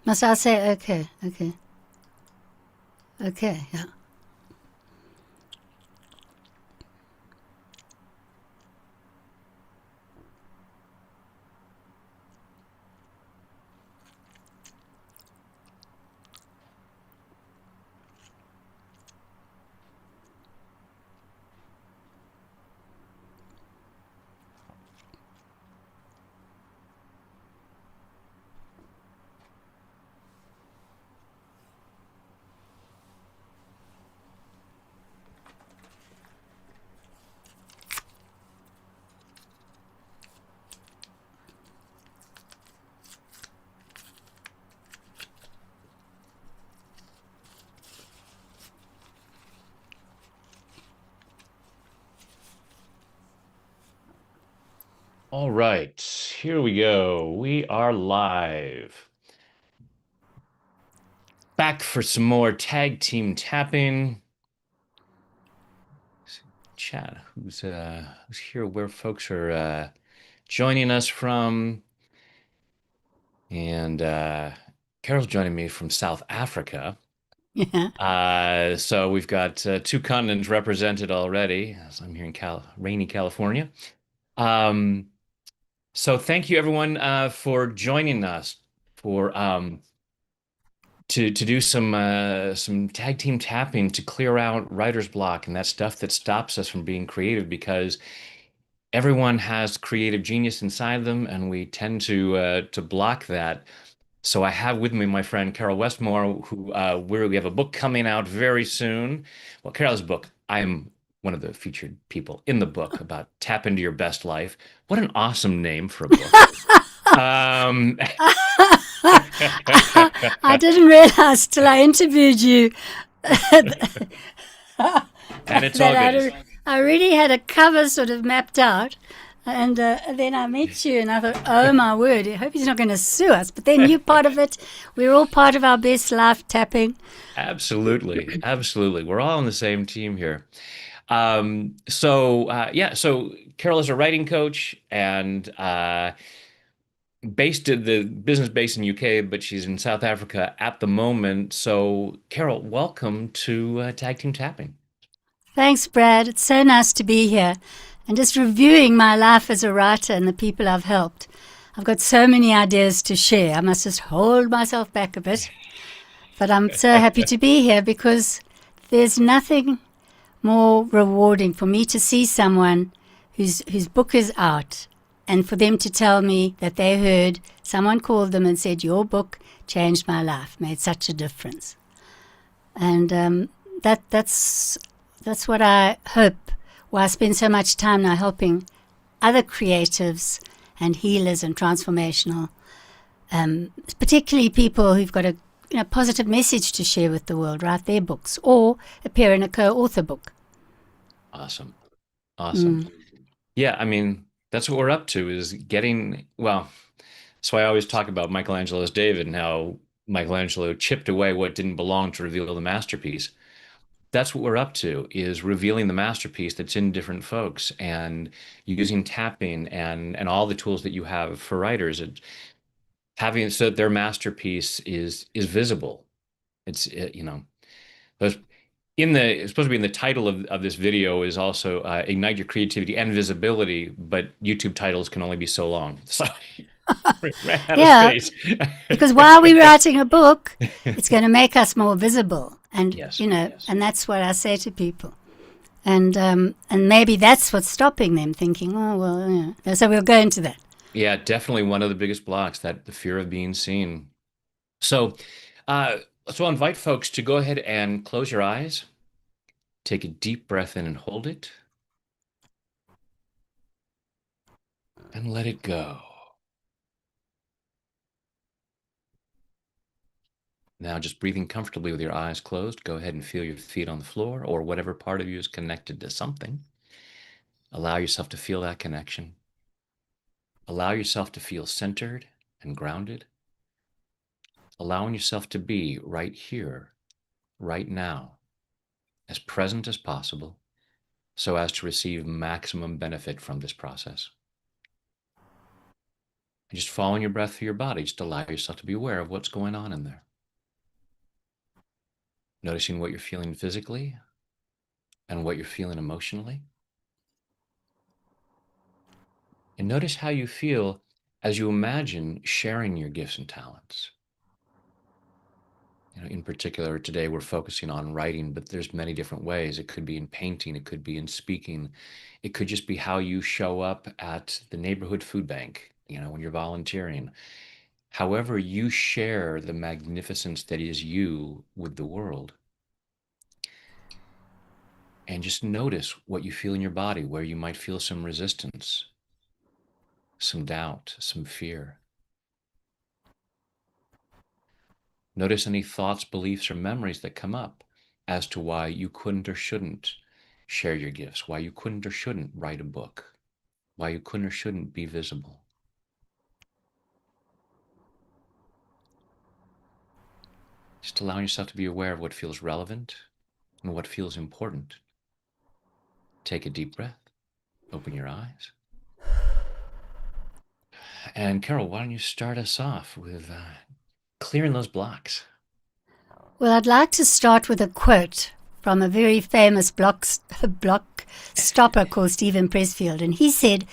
Must I say okay? Okay. Okay. Yeah. All right, here we go. We are live. Back for some more tag team tapping. Chat, who's here, where folks are joining us from. And Carol's joining me from South Africa. Yeah. So we've got two continents represented already. So I'm here in rainy California. Um, so thank you everyone for joining us for to do some tag team tapping to clear out writer's block and that stuff that stops us from being creative because everyone has creative genius inside them and we tend to block that. So I have with me my friend Caryl Westmore, who we have a book coming out very soon. Well, Carol's book, I'm one of the featured people in the book about tap into your best life. What an awesome name for a book. Um, I didn't realize till I interviewed you that and it's all good. I really had a cover sort of mapped out. And then I met you, and I thought, oh my word, I hope he's not going to sue us. But then you part of it. We're all part of our best life tapping. Absolutely, absolutely. We're all on the same team here. So Carol is a writing coach and based at the business based in UK, but she's in South Africa at the moment. So, Carol, welcome to Tag Team Tapping. Thanks, Brad. It's so nice to be here and just reviewing my life as a writer and the people I've helped. I've got so many ideas to share. I must just hold myself back a bit. But I'm so happy to be here because there's nothing more rewarding for me to see someone whose book is out and for them to tell me that they heard someone called them and said, your book changed my life, made such a difference. And that's what I hope. Why I spend so much time now helping other creatives and healers and transformational, particularly people who've got a positive message to share with the world, write their books or appear in a co-author book. Awesome. Awesome. Mm. Yeah, I mean, that's what we're up to is getting, well, that's why I always talk about Michelangelo's David and how Michelangelo chipped away what didn't belong to reveal the masterpiece. That's what we're up to is revealing the masterpiece that's in different folks and using tapping and all the tools that you have for writers and having it so that their masterpiece is visible. Those in the it's supposed to be in the title of this video is also ignite your creativity and visibility, but YouTube titles can only be so long. So we ran out of Yeah, space. because while we're writing a book, it's going to make us more visible, and Yes. and that's what I say to people. And maybe that's what's stopping them thinking, oh well, So we'll go into that. Yeah, definitely one of the biggest blocks, that the fear of being seen. So, uh, so I'll invite folks to go ahead and close your eyes, take a deep breath in and hold it, and let it go. Now, just breathing comfortably with your eyes closed, go ahead and feel your feet on the floor or whatever part of you is connected to something. Allow yourself to feel that connection. Allow yourself to feel centered and grounded. Allowing yourself to be right here, right now, as present as possible so as to receive maximum benefit from this process. Just following your breath through your body. Just allow yourself to be aware of what's going on in there. Noticing what you're feeling physically and what you're feeling emotionally. And notice how you feel as you imagine sharing your gifts and talents. In particular, today we're focusing on writing, but there's many different ways. It could be in painting, it could be in speaking, it could just be how you show up at the neighborhood food bank, when you're volunteering. However you share the magnificence that is you with the world. And just notice what you feel in your body, where you might feel some resistance, some doubt, some fear. Notice any thoughts, beliefs, or memories that come up as to why you couldn't or shouldn't share your gifts, why you couldn't or shouldn't write a book, why you couldn't or shouldn't be visible. Just allowing yourself to be aware of what feels relevant and what feels important. Take a deep breath, open your eyes. And Caryl, why don't you start us off with clearing those blocks? Well, I'd like to start with a quote from a very famous block stopper called Stephen Pressfield. And he said,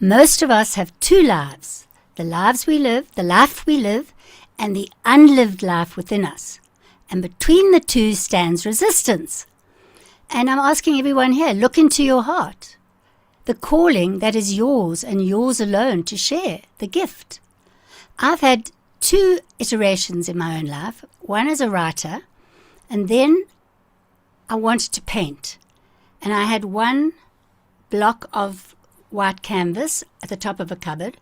most of us have two lives, the life we live, and the unlived life within us. And between the two stands resistance. And I'm asking everyone here, look into your heart. The calling that is yours and yours alone to share, the gift. I've had two iterations in my own life. One as a writer, and then I wanted to paint. And I had one block of white canvas at the top of a cupboard,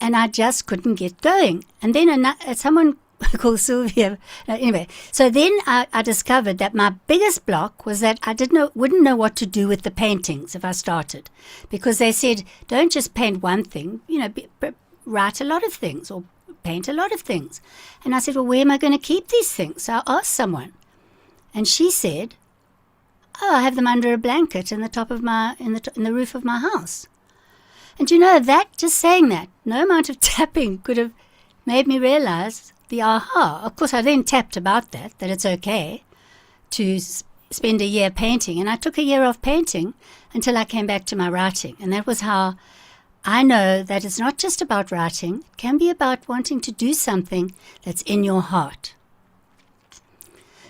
and I just couldn't get going. And then someone called Sylvia. Anyway, so then I discovered that my biggest block was that I wouldn't know what to do with the paintings if I started, because they said, don't just paint one thing, write a lot of things or paint a lot of things. And I said, well, where am I going to keep these things? So I asked someone, and she said, oh, I have them under a blanket in the top of in the roof of my house. And just saying that, no amount of tapping could have made me realize the aha. Of course, I then tapped about that it's okay to spend a year painting. And I took a year off painting until I came back to my writing. And that was how I know that it's not just about writing. It can be about wanting to do something that's in your heart.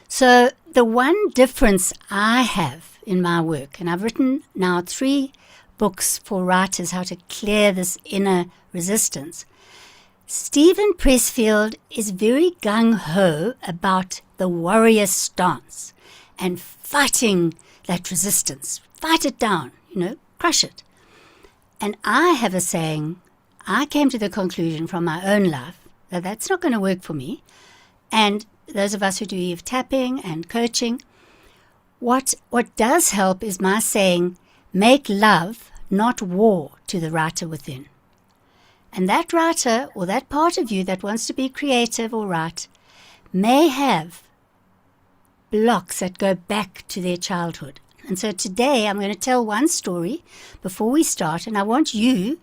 So the one difference I have in my work, and I've written now 3 books for writers, how to clear this inner resistance. Stephen Pressfield is very gung-ho about the warrior stance and fighting that resistance. Fight it down, crush it. And I have a saying, I came to the conclusion from my own life that that's not going to work for me. And those of us who do EF tapping and coaching, what does help is my saying, make love, not war, to the writer within. And that writer, or that part of you that wants to be creative or write, may have blocks that go back to their childhood. And so today I'm going to tell one story before we start, and I want you,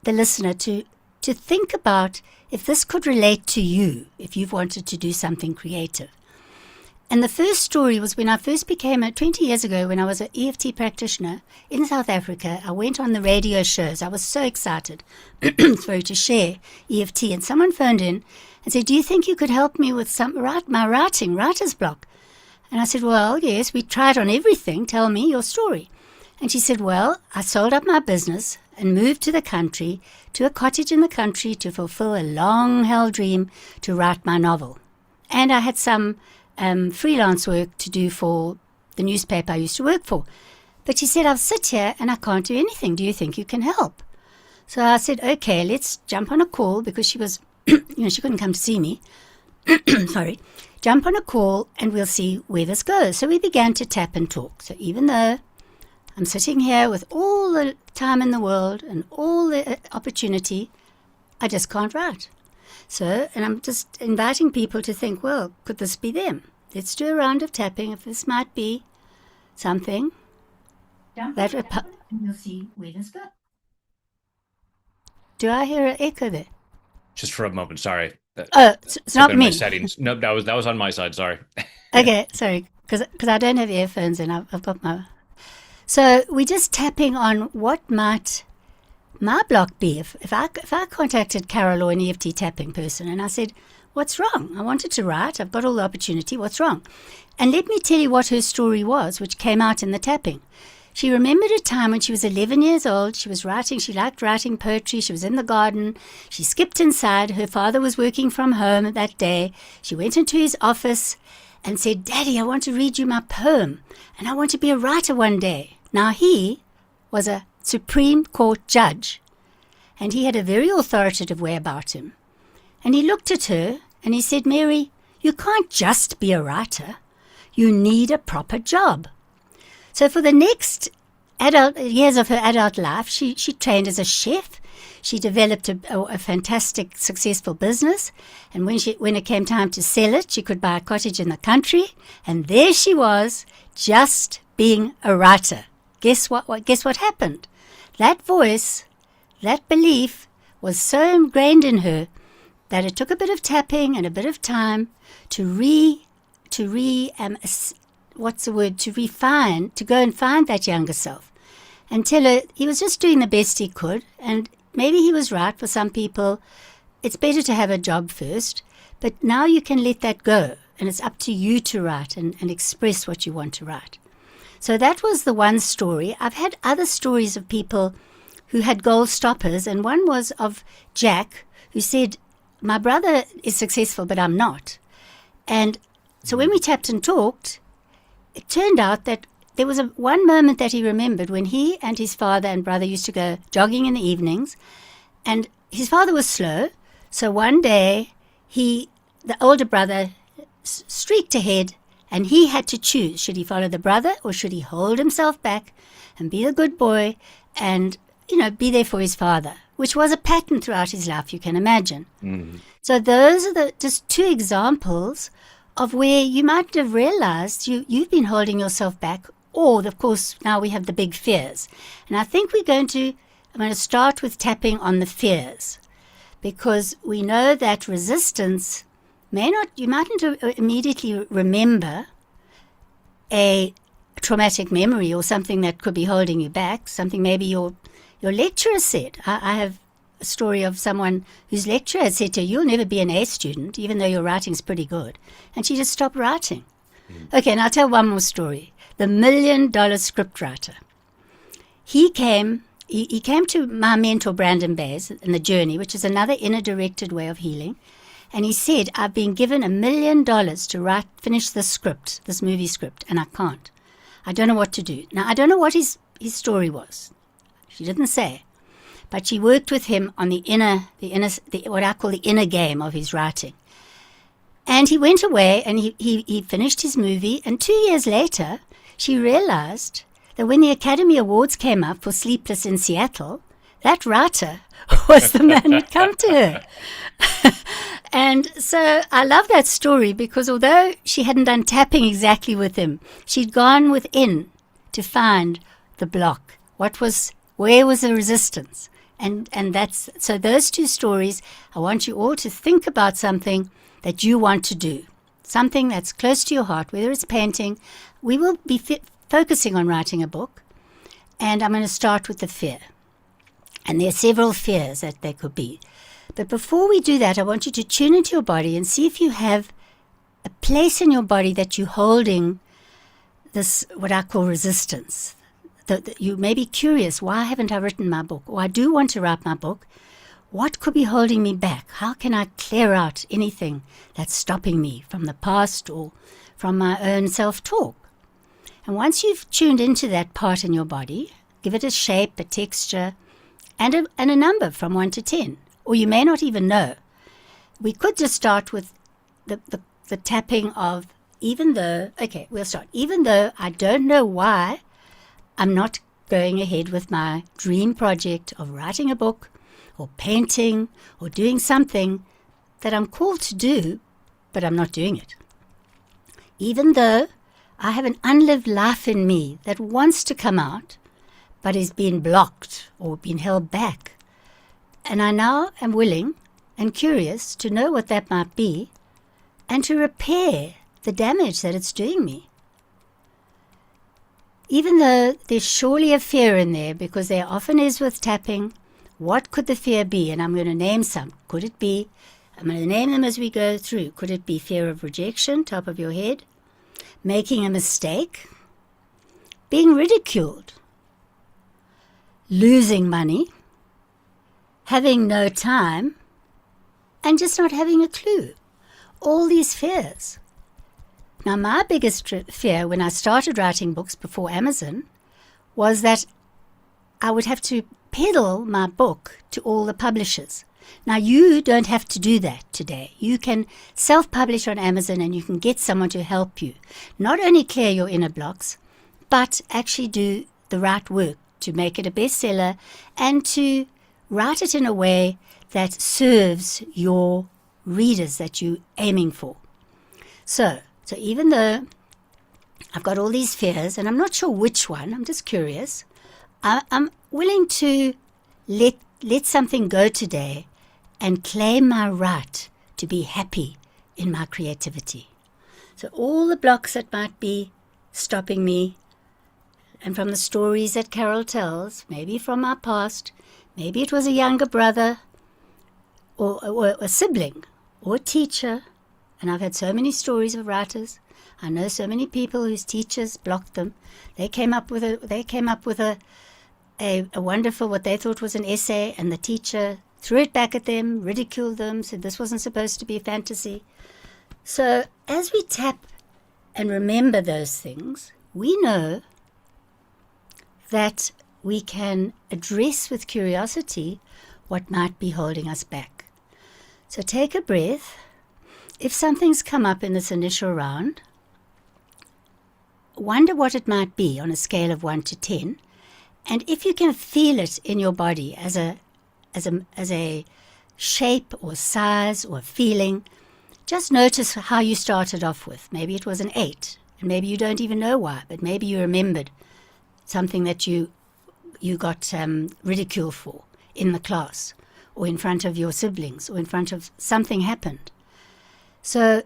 the listener, to think about if this could relate to you, if you've wanted to do something creative. And the first story was when I first became 20 years ago, when I was an EFT practitioner in South Africa. I went on the radio shows. I was so excited to share EFT. And someone phoned in and said, do you think you could help me with my writer's block? And I said, well, yes, we tried on everything. Tell me your story. And she said, well, I sold up my business and moved to the country, to a cottage in the country, to fulfill a long-held dream to write my novel. And I had some freelance work to do for the newspaper I used to work for. But she said, I'll sit here and I can't do anything. Do you think you can help? So I said, okay, let's jump on a call, because she was, she couldn't come to see me. Sorry. Jump on a call and we'll see where this goes. So we began to tap and talk. So even though I'm sitting here with all the time in the world and all the opportunity, I just can't write. So, and I'm just inviting people to think, well, could this be them? Let's do a round of tapping if this might be something that... and we'll see where this goes. Do I hear an echo there? Just for a moment, sorry. Oh, it's I've not been in my me. settings. Nope, that was on my side. Sorry. Okay, sorry, because I don't have earphones and I've got my. So we're just tapping on what might my block be. If I contacted Caryl or an EFT tapping person and I said, "What's wrong? I wanted to write. I've got all the opportunity. What's wrong?" And let me tell you what her story was, which came out in the tapping. She remembered a time when she was 11 years old. She was writing. She liked writing poetry. She was in the garden. She skipped inside. Her father was working from home that day. She went into his office and said, "Daddy, I want to read you my poem, and I want to be a writer one day." Now, he was a Supreme Court judge, and he had a very authoritative way about him. And he looked at her and he said, "Mary, you can't just be a writer. You need a proper job." So for the next adult years of her adult life, she trained as a chef. She developed a fantastic, successful business. And when it came time to sell it, she could buy a cottage in the country. And there she was, just being a writer. Guess what happened? That voice, that belief was so ingrained in her that it took a bit of tapping and a bit of time to refine, to go and find that younger self and tell her he was just doing the best he could. And maybe he was right. For some people, it's better to have a job first, but now you can let that go and it's up to you to write and express what you want to write. So that was the one story. I've had other stories of people who had goal stoppers, and one was of Jack, who said, "My brother is successful, but I'm not." And so when we tapped and talked, it turned out that there was one moment that he remembered when he and his father and brother used to go jogging in the evenings, and his father was slow. So one day, the older brother streaked ahead, and he had to choose. Should he follow the brother, or should he hold himself back and be a good boy and, be there for his father, which was a pattern throughout his life, you can imagine. Mm-hmm. So those are just two examples of where you might have realized you've been holding yourself back, or, of course, now we have the big fears. And I think I'm going to start with tapping on the fears, because we know that resistance you mightn't immediately remember a traumatic memory or something that could be holding you back, something maybe your lecturer said. I have a story of someone whose lecturer had said to her, "You'll never be an A student, even though your writing's pretty good." And she just stopped writing. Okay, and I'll tell one more story. The $1 Million Scriptwriter. He came to my mentor, Brandon Bays, in the Journey, which is another inner-directed way of healing. And he said, "I've been given $1 million to finish this movie script, and I can't. I don't know what to do." Now, I don't know what his story was. She didn't say. But she worked with him on what I call the inner game of his writing. And he went away and he finished his movie. And 2 years later, she realized that when the Academy Awards came up for Sleepless in Seattle, that writer was the man who'd come to her. And so I love that story, because although she hadn't done tapping exactly with him, she'd gone within to find the block. Where was the resistance? And so those two stories, I want you all to think about something that you want to do, something that's close to your heart, whether it's painting. We will be focusing on writing a book, and I'm going to start with the fear. And there are several fears that there could be. But before we do that, I want you to tune into your body and see if you have a place in your body that you're holding this, what I call resistance. You may be curious, why haven't I written my book? Or I do want to write my book. What could be holding me back? How can I clear out anything that's stopping me from the past or from my own self-talk? And once you've tuned into that part in your body, give it a shape, a texture, and a number from 1 to 10. Or you may not even know. We could just start with the tapping of, we'll start. Even though I don't know why I'm not going ahead with my dream project of writing a book or painting or doing something that I'm called to do, but I'm not doing it. Even though I have an unlived life in me that wants to come out, but is being blocked or being held back. And I now am willing and curious to know what that might be and to repair the damage that it's doing me. Even though there's surely a fear in there, because there often is with tapping, what could the fear be? And I'm going to name some. Could it be, I'm going to name them as we go through. Could it be fear of rejection, top of your head? Making a mistake? Being ridiculed? Losing money? Having no time? And just not having a clue. All these fears. Now, my biggest fear when I started writing books before Amazon was that I would have to peddle my book to all the publishers. Now, you don't have to do that today. You can self-publish on Amazon and you can get someone to help you. Not only clear your inner blocks, but actually do the right work to make it a bestseller and to write it in a way that serves your readers that you're aiming for. So even though I've got all these fears, and I'm not sure which one, I'm just curious, I'm willing to let something go today and claim my right to be happy in my creativity. So all the blocks that might be stopping me, and from the stories that Caryl tells, maybe from our past, maybe it was a younger brother or a sibling or a teacher. And I've had so many stories of writers. I know so many people whose teachers blocked them. They came up with a wonderful, what they thought was an essay, and the teacher threw it back at them, ridiculed them, said this wasn't supposed to be fantasy. So as we tap and remember those things, we know that we can address with curiosity what might be holding us back. So take a breath. If something's come up in this initial round, wonder what it might be on a scale of 1 to 10. And if you can feel it in your body as a shape or size or feeling, just notice how you started off with. Maybe it was an 8, and maybe you don't even know why, but maybe you remembered something that you got ridiculed for in the class or in front of your siblings or in front of something happened. So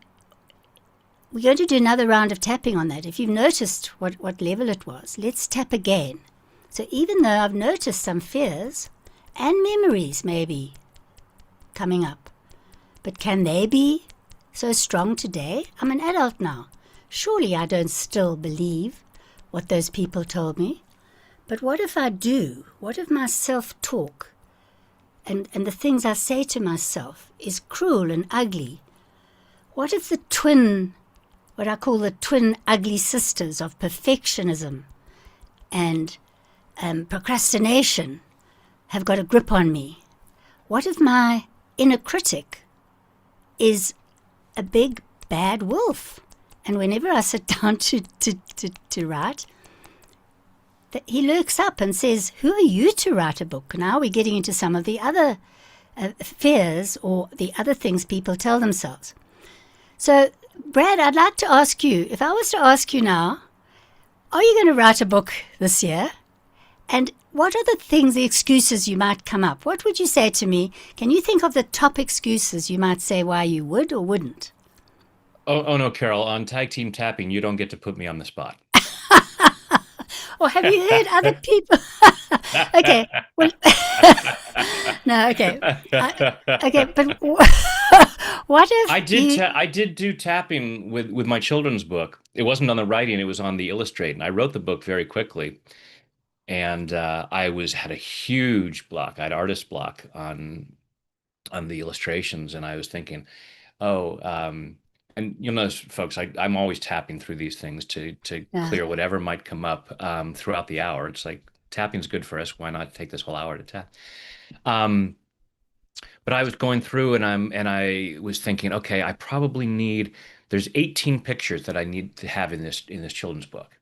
we're going to do another round of tapping on that. If you've noticed what level it was, let's tap again. So even though I've noticed some fears and memories maybe coming up, but can they be so strong today? I'm an adult now. Surely I don't still believe what those people told me. But what if I do? What if my self-talk and the things I say to myself is cruel and ugly? What if the twin, what I call the twin ugly sisters of perfectionism and procrastination have got a grip on me? What if my inner critic is a big bad wolf? And whenever I sit down to write, that he lurks up and says, who are you to write a book? Now we're getting into some of the other fears or the other things people tell themselves. So, Brad, I'd like to ask you, if I was to ask you now, are you going to write a book this year? And what are the things, the excuses you might come up? What would you say to me? Can you think of the top excuses you might say why you would or wouldn't? Oh no, Caryl, on tag team tapping, you don't get to put me on the spot. Or have you heard other people? Okay, well, no, okay. Okay, but what if I did do tapping with my children's book. It wasn't on the writing, it was on the illustrating. I wrote the book very quickly, and I was had a huge block. I had artist block on the illustrations, and I was thinking, oh, and you'll notice, folks, I'm always tapping through these things to Yeah. clear whatever might come up throughout the hour. It's like tapping's good for us. Why not take this whole hour to tap? Um, but I was going through and I was thinking, okay, I probably need there's 18 pictures that I need to have in this children's book.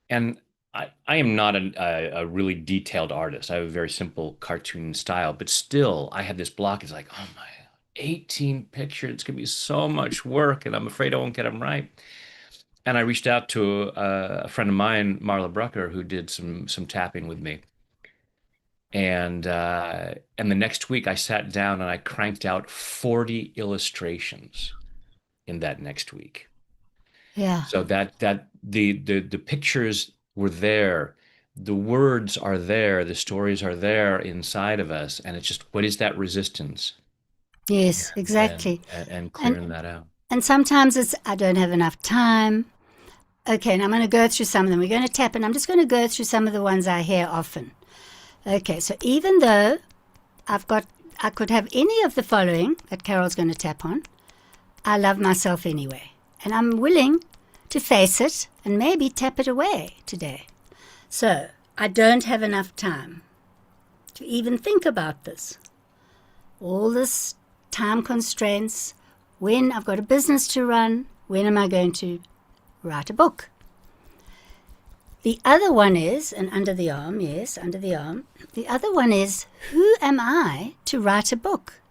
And I am not a really detailed artist. I have a very simple cartoon style, but still I had this block. It's like, oh my, 18 pictures. It's gonna be so much work, and I'm afraid I won't get them right. And I reached out to a friend of mine, Marla Brucker, who did some tapping with me. And the next week I sat down and I cranked out 40 illustrations in that next week. Yeah. So the pictures were there, the words are there, the stories are there inside of us, and it's just what is that resistance Yes, and exactly. and And clearing that out. and sometimes it's I don't have enough time. Okay, and I'm going to go through some of them. We're going to tap, and I'm just going to go through some of the ones I hear often. Okay, so even though I could have any of the following that Carol's going to tap on, I love myself anyway. And I'm willing to face it and maybe tap it away today. So, I don't have enough time to even think about this. All this time constraints, when I've got a business to run, when am I going to write a book? The other one is, and under the arm, yes, under the arm, the other one is, who am I to write a book?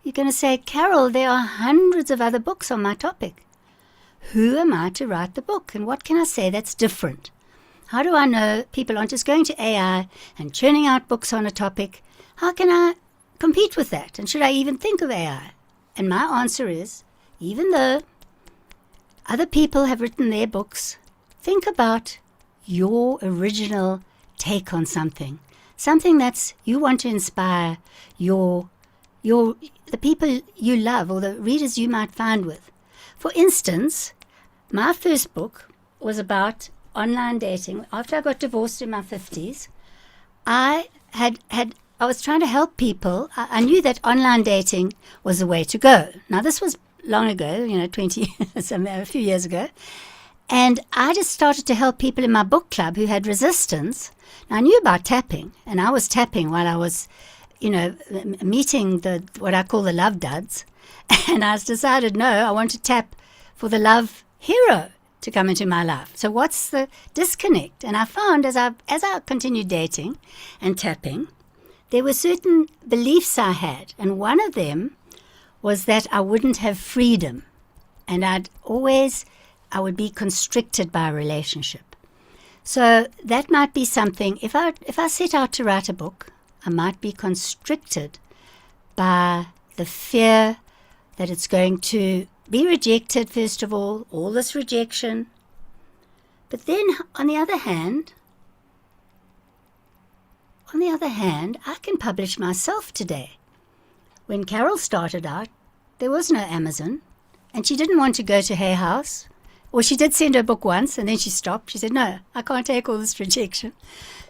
You're going to say, Caryl, there are hundreds of other books on my topic. Who am I to write the book? And what can I say that's different? How do I know people aren't just going to AI and churning out books on a topic? How can I compete with that? And should I even think of AI? And my answer is, even though other people have written their books, think about your original take on something. Something that's you want to inspire the people you love or the readers you might find with. For instance, my first book was about online dating. After I got divorced in my 50s, I was trying to help people. I knew that online dating was the way to go. Now, this was long ago, 20, a few years ago. And I just started to help people in my book club who had resistance. Now, I knew about tapping, and I was tapping while I was, meeting what I call the love duds. And I decided, no, I want to tap for the love hero to come into my life. So what's the disconnect? And I found as I continued dating and tapping, there were certain beliefs I had, and one of them was that I wouldn't have freedom, and I would be constricted by a relationship. So that might be something. If I set out to write a book, I might be constricted by the fear that it's going to be rejected, first of all this rejection. But then, on the other hand, I can publish myself today. When Caryl started out, there was no Amazon, and she didn't want to go to Hay House. Or she did send her book once, and then she stopped. She said, no, I can't take all this rejection.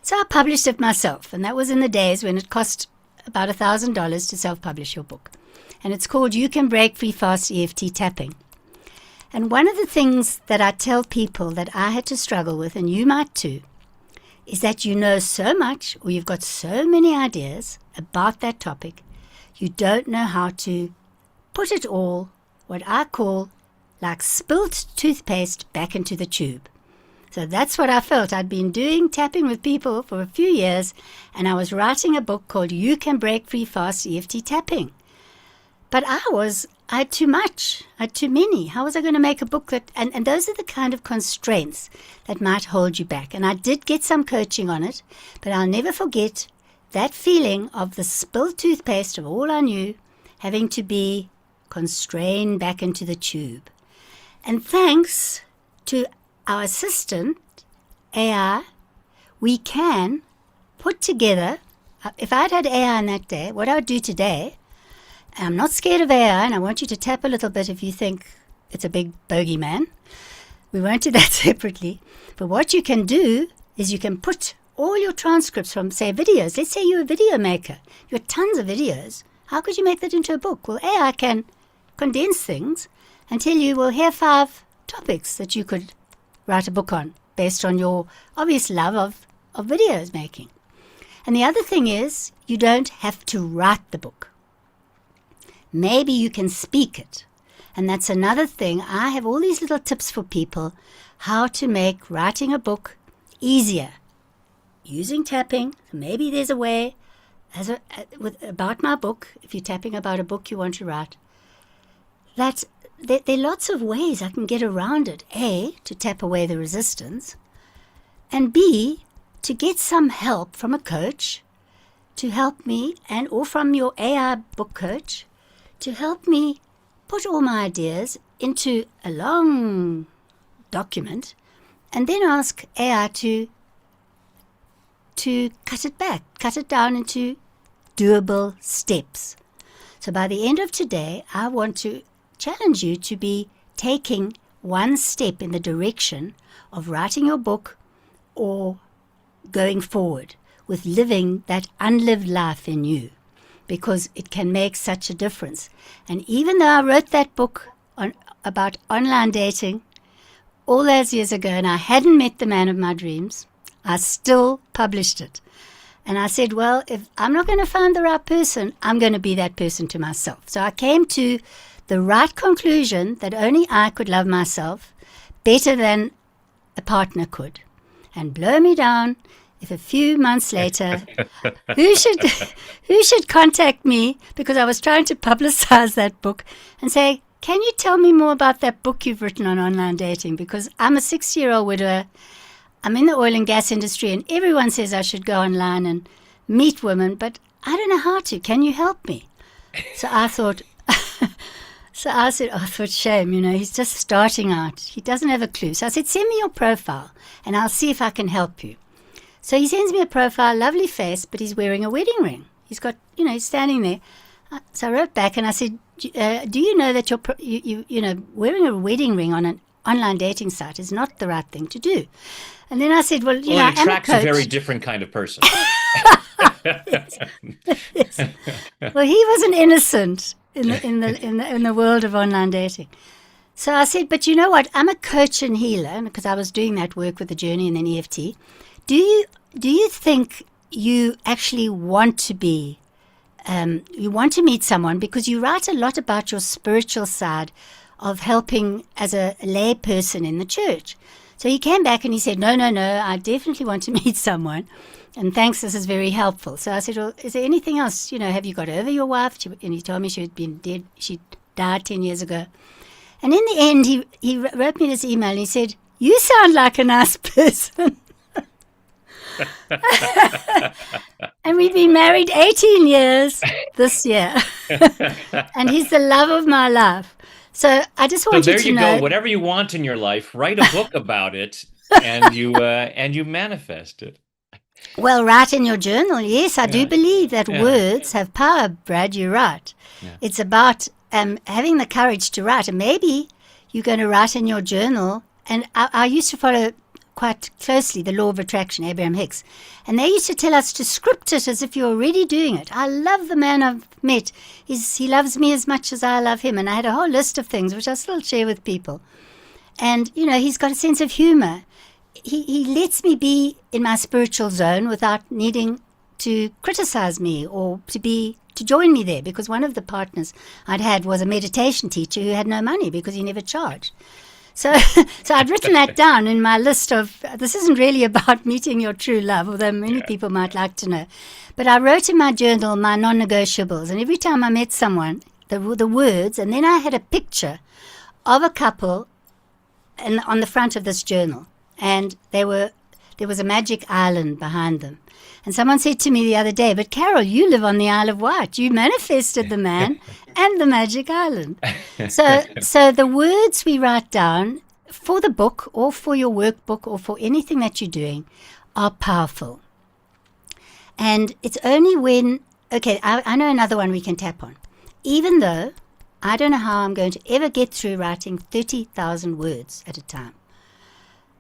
So I published it myself, and that was in the days when it cost about $1,000 to self-publish your book. And it's called You Can Break Free Fast EFT Tapping. And one of the things that I tell people that I had to struggle with, and you might too, is that you know so much, or you've got so many ideas about that topic, you don't know how to put it all, what I call like spilt toothpaste, back into the tube. So that's what I felt. I'd been doing tapping with people for a few years, and I was writing a book called You Can Break Free Fast EFT Tapping. But I had too much. I had too many. How was I going to make a book that... And those are the kind of constraints that might hold you back. And I did get some coaching on it, but I'll never forget that feeling of the spilled toothpaste of all I knew having to be constrained back into the tube. And thanks to our assistant, AI, we can put together... If I'd had AI on that day, what I would do today... I'm not scared of AI, and I want you to tap a little bit if you think it's a big bogeyman. We won't do that separately. But what you can do is you can put all your transcripts from, say, videos. Let's say you're a video maker. You have tons of videos. How could you make that into a book? Well, AI can condense things and tell you, well, here are 5 topics that you could write a book on based on your obvious love of videos making. And the other thing is you don't have to write the book. Maybe you can speak it. And that's another thing. I have all these little tips for people how to make writing a book easier. Using tapping. Maybe there's a way about my book, if you're tapping about a book you want to write, that there are lots of ways I can get around it. A, to tap away the resistance. And B, to get some help from a coach, to help me, or from your AI book coach, to help me put all my ideas into a long document and then ask AI to cut it down into doable steps. So by the end of today, I want to challenge you to be taking one step in the direction of writing your book or going forward with living that unlived life in you, because it can make such a difference. And even though I wrote that book about online dating all those years ago and I hadn't met the man of my dreams, I still published it. And I said, well, if I'm not going to find the right person, I'm going to be that person to myself. So I came to the right conclusion that only I could love myself better than a partner could. And blow me down if a few months later, who should contact me, because I was trying to publicize that book, and say, can you tell me more about that book you've written on online dating? Because I'm a 60-year-old widower. I'm in the oil and gas industry, and everyone says I should go online and meet women, but I don't know how to. Can you help me? So I thought, shame, he's just starting out. He doesn't have a clue. So I said, send me your profile, and I'll see if I can help you. So he sends me a profile, lovely face, but he's wearing a wedding ring. He's got, he's standing there. So I wrote back and I said, do you know that wearing a wedding ring on an online dating site is not the right thing to do? And then I said, well, it attracts a very different kind of person. Yes. Yes. Well, he was an innocent in the world of online dating. So I said, but you know what? I'm a coach and healer, because I was doing that work with the journey and then EFT. Do you think you actually want to be? You want to meet someone because you write a lot about your spiritual side of helping as a lay person in the church. So he came back and he said, no, I definitely want to meet someone. And thanks, this is very helpful. So I said, well, is there anything else? Have you got over your wife? And he told me she had been dead. She died 10 years ago. And in the end, he wrote me this email and he said, you sound like a nice person. And we've been married 18 years this year. And he's the love of my life. So I just want you to know. So there you go. Whatever you want in your life, write a book about it, and you manifest it. Well, write in your journal. Yes, I do believe that words have power, Brad. You're right. Yeah. It's about having the courage to write. And maybe you're going to write in your journal. And I used to follow quite closely the law of attraction, Abraham Hicks. And they used to tell us to script it as if you're already doing it. I love the man I've met. He loves me as much as I love him. And I had a whole list of things, which I still share with people. And, he's got a sense of humor. He lets me be in my spiritual zone without needing to criticize me or to join me there, because one of the partners I'd had was a meditation teacher who had no money because he never charged. So I'd written that down in my list of, this isn't really about meeting your true love, although many people might like to know. But I wrote in my journal my non-negotiables, and every time I met someone, the words, and then I had a picture of a couple on the front of this journal. And there was a magic island behind them. And someone said to me the other day, but Caryl, you live on the Isle of Wight. You manifested the man and the magic island. So the words we write down for the book or for your workbook or for anything that you're doing are powerful. And it's only when, I know another one we can tap on. Even though I don't know how I'm going to ever get through writing 30,000 words at a time.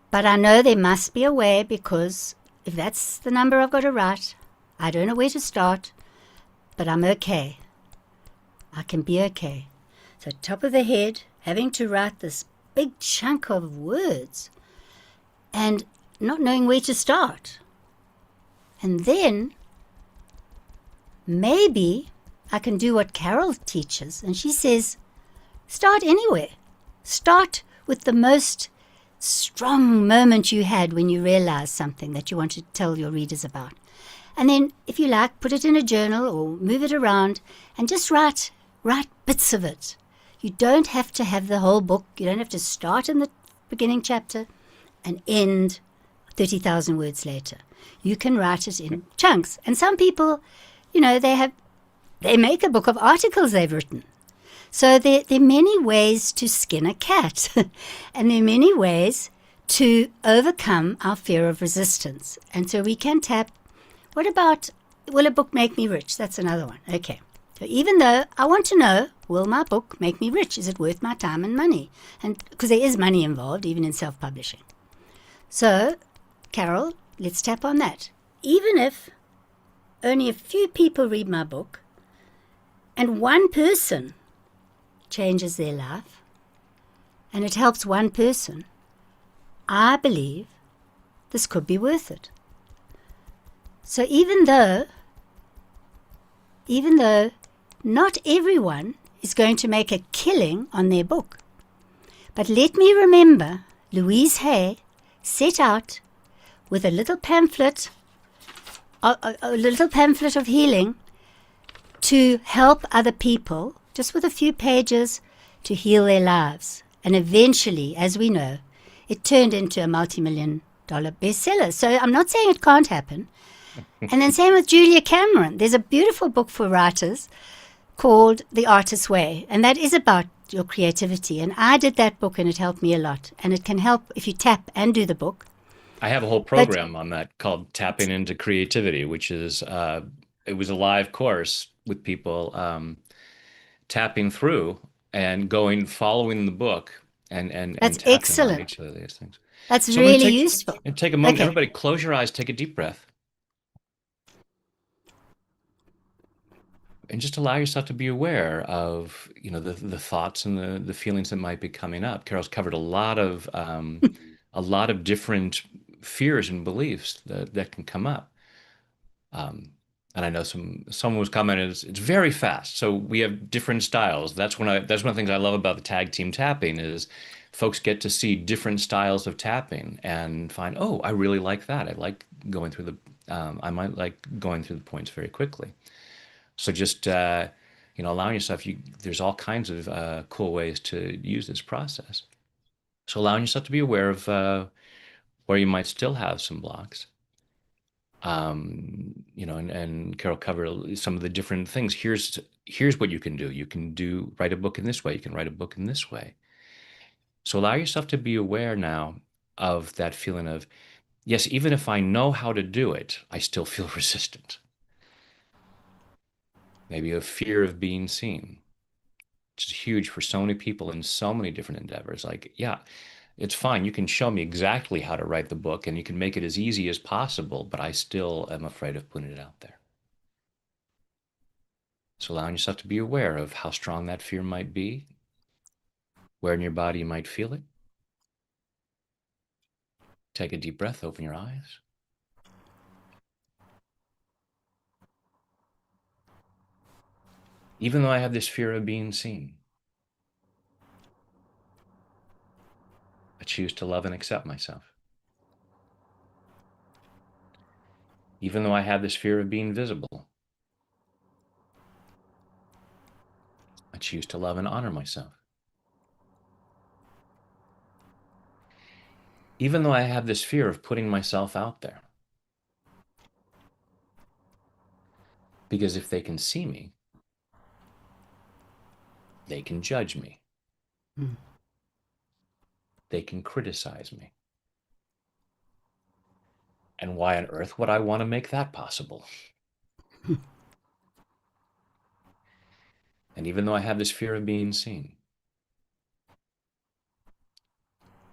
But I know there must be a way, because if that's the number I've got to write, I don't know where to start, but I'm okay. I can be okay. So top of the head, having to write this big chunk of words and not knowing where to start. And then maybe I can do what Caryl teaches, and she says, start anywhere. Start with the most strong moment you had when you realized something that you want to tell your readers about. And then, if you like, put it in a journal or move it around and just write bits of it. You don't have to have the whole book. You don't have to start in the beginning chapter and end 30,000 words later. You can write it in chunks. And some people, you know, they make a book of articles they've written. So there are many ways to skin a cat, and there are many ways to overcome our fear of resistance. And so we can tap. What about, will a book make me rich? That's another one. Okay. So even though I want to know, will my book make me rich? Is it worth my time and money? And because there is money involved, even in self-publishing. So, Caryl, let's tap on that. Even if only a few people read my book, and one person changes their life, and it helps one person, I believe this could be worth it. So even though not everyone is going to make a killing on their book, but let me remember Louise Hay set out with a little pamphlet, a little pamphlet of healing to help other people, just with a few pages, to heal their lives. And eventually, as we know, it turned into a multi-million-dollar bestseller. So I'm not saying it can't happen. And then same with Julia Cameron. There's a beautiful book for writers called The Artist's Way, and that is about your creativity. And I did that book, and it helped me a lot. And it can help if you tap and do the book. I have a whole But program on that called Tapping into Creativity, which is it was a live course with people tapping through and following the book and that's tapping on excellent. each of these things. That's So I'm going really to useful. take a moment. Okay. Everybody, close your eyes, take a deep breath, and just allow yourself to be aware of the thoughts and the feelings that might be coming up. Carol's covered a lot of different fears and beliefs that can come up. Um, and I know someone was commenting, it's very fast. So we have different styles. That's one of the things I love about the tag team tapping is folks get to see different styles of tapping and find, oh, I really like that. I might like going through the points very quickly. So just allowing yourself, there's all kinds of cool ways to use this process. So allowing yourself to be aware of where you might still have some blocks. And Carol covered some of the different things. Here's what you can do. You can write a book in this way. You can write a book in this way. So allow yourself to be aware now of that feeling of, yes, even if I know how to do it, I still feel resistant. Maybe a fear of being seen, which is huge for so many people in so many different endeavors. Like, yeah, it's fine. You can show me exactly how to write the book and you can make it as easy as possible, but I still am afraid of putting it out there. So allowing yourself to be aware of how strong that fear might be, where in your body you might feel it. Take a deep breath, open your eyes. Even though I have this fear of being seen, I choose to love and accept myself. Even though I have this fear of being visible, I choose to love and honor myself. Even though I have this fear of putting myself out there, because if they can see me, they can judge me. Mm. They can criticize me. And why on earth would I want to make that possible? And even though I have this fear of being seen,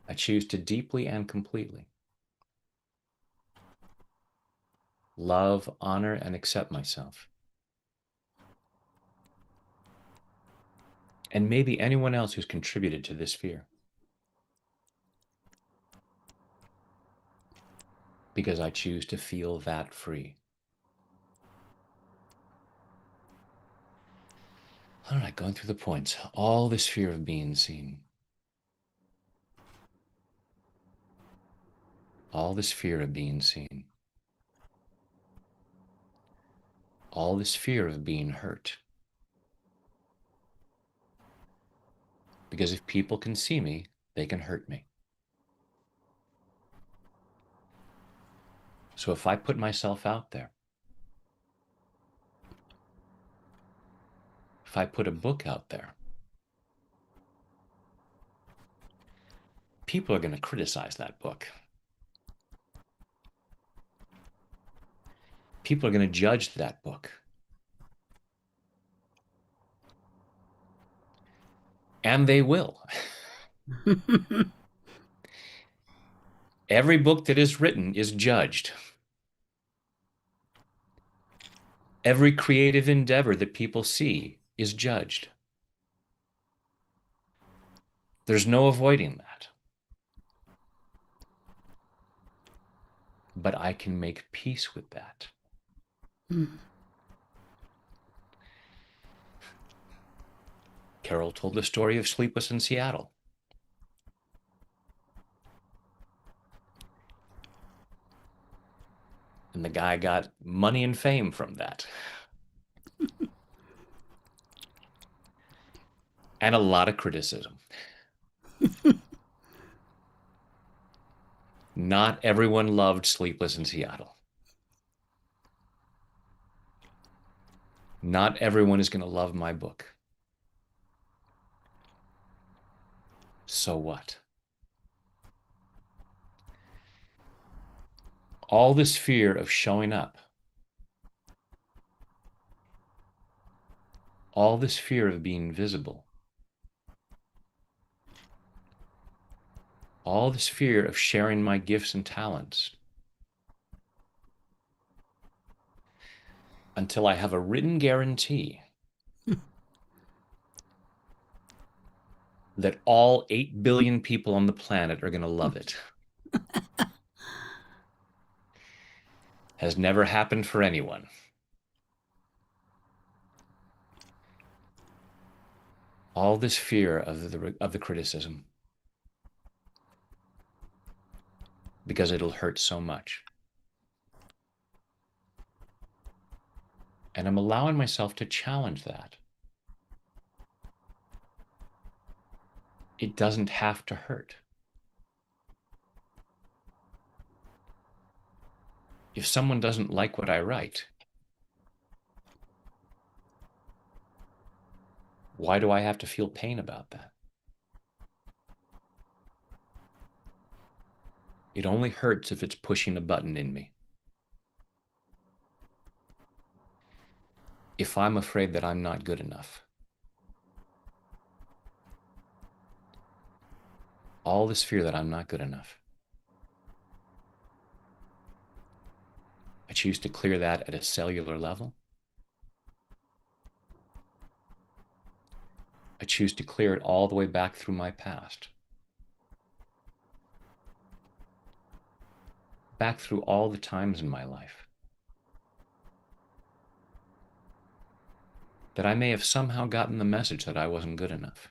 I choose to deeply and completely love, honor, and accept myself. And maybe anyone else who's contributed to this fear. Because I choose to feel that free. All right, going through the points. All this fear of being seen. All this fear of being seen. All this fear of being hurt. Because if people can see me, they can hurt me. So if I put myself out there, if I put a book out there, people are going to criticize that book. People are going to judge that book. And they will. Every book that is written is judged. Every creative endeavor that people see is judged. There's no avoiding that. But I can make peace with that. Caryl told the story of Sleepless in Seattle. And the guy got money and fame from that. And a lot of criticism. Not everyone loved Sleepless in Seattle. Not everyone is going to love my book. So what? All this fear of showing up, all this fear of being visible, all this fear of sharing my gifts and talents, until I have a written guarantee that all 8 billion people on the planet are going to love it. Has never happened for anyone. All this fear of the criticism, because it'll hurt so much. And I'm allowing myself to challenge that. It doesn't have to hurt. If someone doesn't like what I write, why do I have to feel pain about that? It only hurts if it's pushing a button in me. If I'm afraid that I'm not good enough. All this fear that I'm not good enough. I choose to clear that at a cellular level. I choose to clear it all the way back through my past. Back through all the times in my life that I may have somehow gotten the message that I wasn't good enough.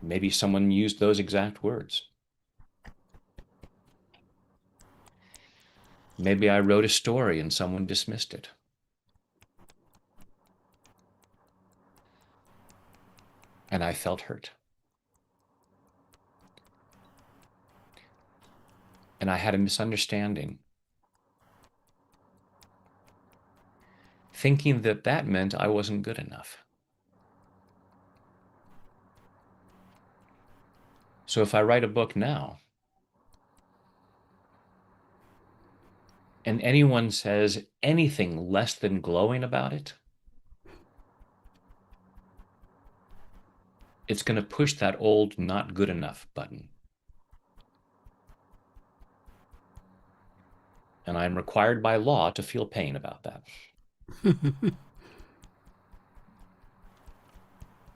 Maybe someone used those exact words. Maybe I wrote a story and someone dismissed it. And I felt hurt. And I had a misunderstanding, thinking that that meant I wasn't good enough. So if I write a book now, and anyone says anything less than glowing about it, it's going to push that old not good enough button. And I'm required by law to feel pain about that.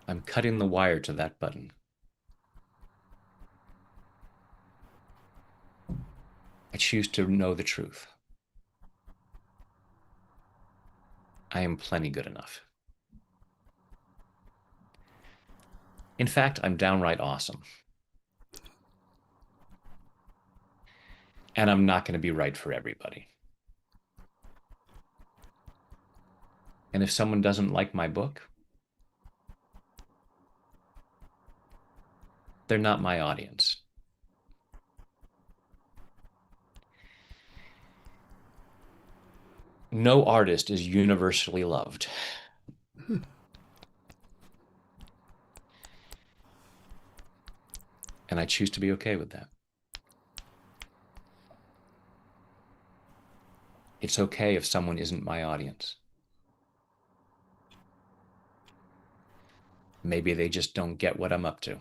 I'm cutting the wire to that button. I choose to know the truth. I am plenty good enough. In fact, I'm downright awesome. And I'm not going to be right for everybody. And if someone doesn't like my book, they're not my audience. No artist is universally loved. And I choose to be okay with that. It's okay if someone isn't my audience. Maybe they just don't get what I'm up to.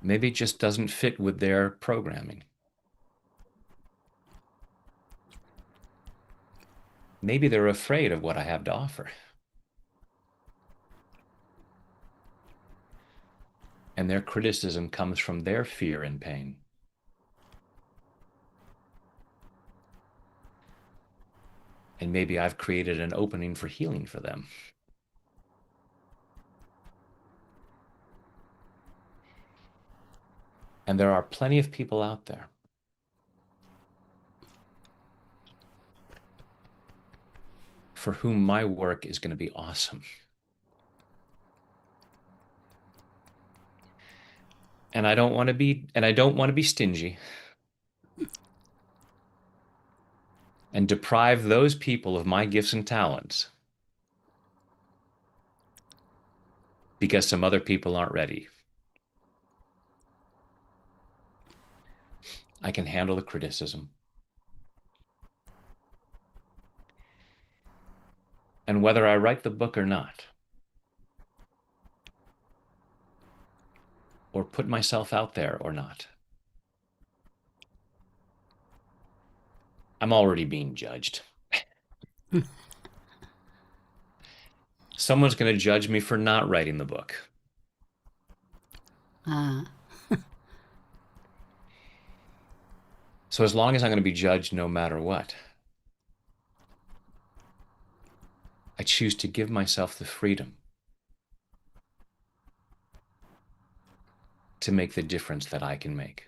Maybe it just doesn't fit with their programming. Maybe they're afraid of what I have to offer. And their criticism comes from their fear and pain. And maybe I've created an opening for healing for them. And there are plenty of people out there for whom my work is going to be awesome. And I don't want to be stingy and deprive those people of my gifts and talents because some other people aren't ready. I can handle the criticism. And whether I write the book or not, or put myself out there or not, I'm already being judged. Someone's going to judge me for not writing the book. So as long as I'm going to be judged no matter what, I choose to give myself the freedom to make the difference that I can make.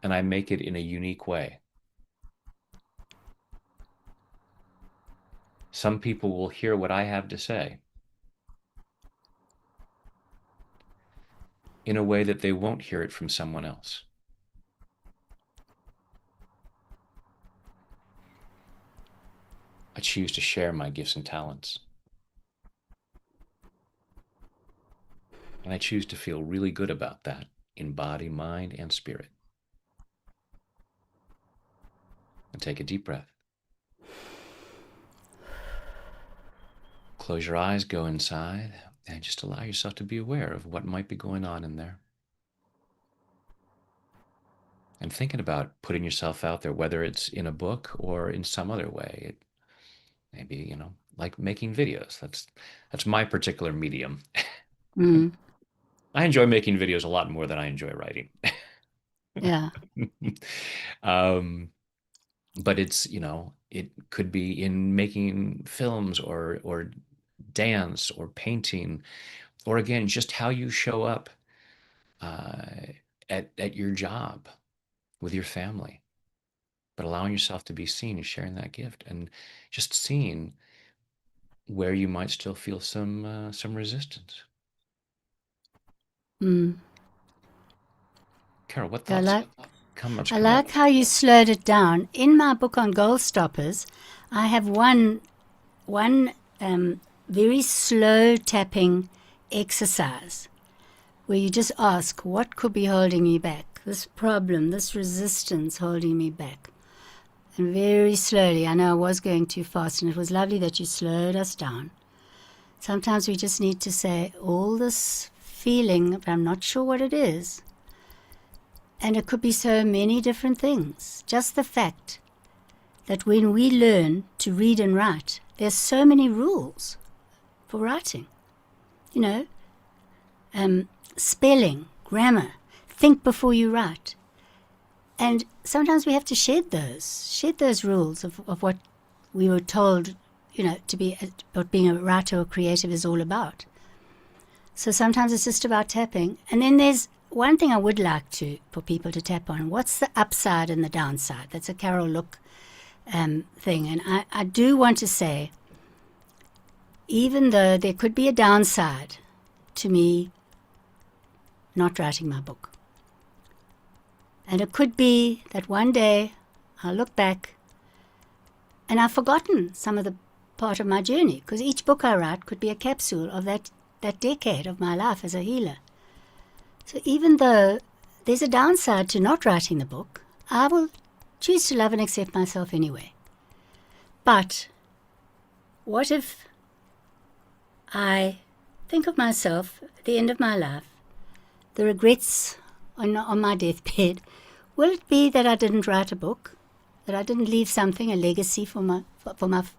And I make it in a unique way. Some people will hear what I have to say in a way that they won't hear it from someone else. I choose to share my gifts and talents. And I choose to feel really good about that in body, mind, and spirit. And take a deep breath. Close your eyes, go inside, and just allow yourself to be aware of what might be going on in there. And thinking about putting yourself out there, whether it's in a book or in some other way. Maybe, like making videos. That's my particular medium. I enjoy making videos a lot more than I enjoy writing. Yeah. But it could be in making films or dance or painting, or again, just how you show up at your job with your family, but allowing yourself to be seen and sharing that gift, and just seeing where you might still feel some resistance. Caryl, what thoughts come up? I like how you slowed it down. In my book on goal stoppers, I have one very slow tapping exercise where you just ask, what could be holding me back? This problem, this resistance holding me back. And very slowly, I know I was going too fast, and it was lovely that you slowed us down. Sometimes we just need to say, all this feeling, but I'm not sure what it is. And it could be so many different things. Just the fact that when we learn to read and write, there's so many rules for writing. Spelling, grammar, think before you write. And sometimes we have to shed those rules of what we were told, to be what being a writer or creative is all about. So sometimes it's just about tapping. And then there's one thing I would like for people to tap on. What's the upside and the downside? That's a Caryl Look thing. And I do want to say, even though there could be a downside to me not writing my book, And it could be that one day I'll look back and I've forgotten some of the part of my journey, because each book I write could be a capsule of that decade of my life as a healer. So even though there's a downside to not writing the book, I will choose to love and accept myself anyway. But what if I think of myself at the end of my life, the regrets on my deathbed? Will it be that I didn't write a book, that I didn't leave something, a legacy for my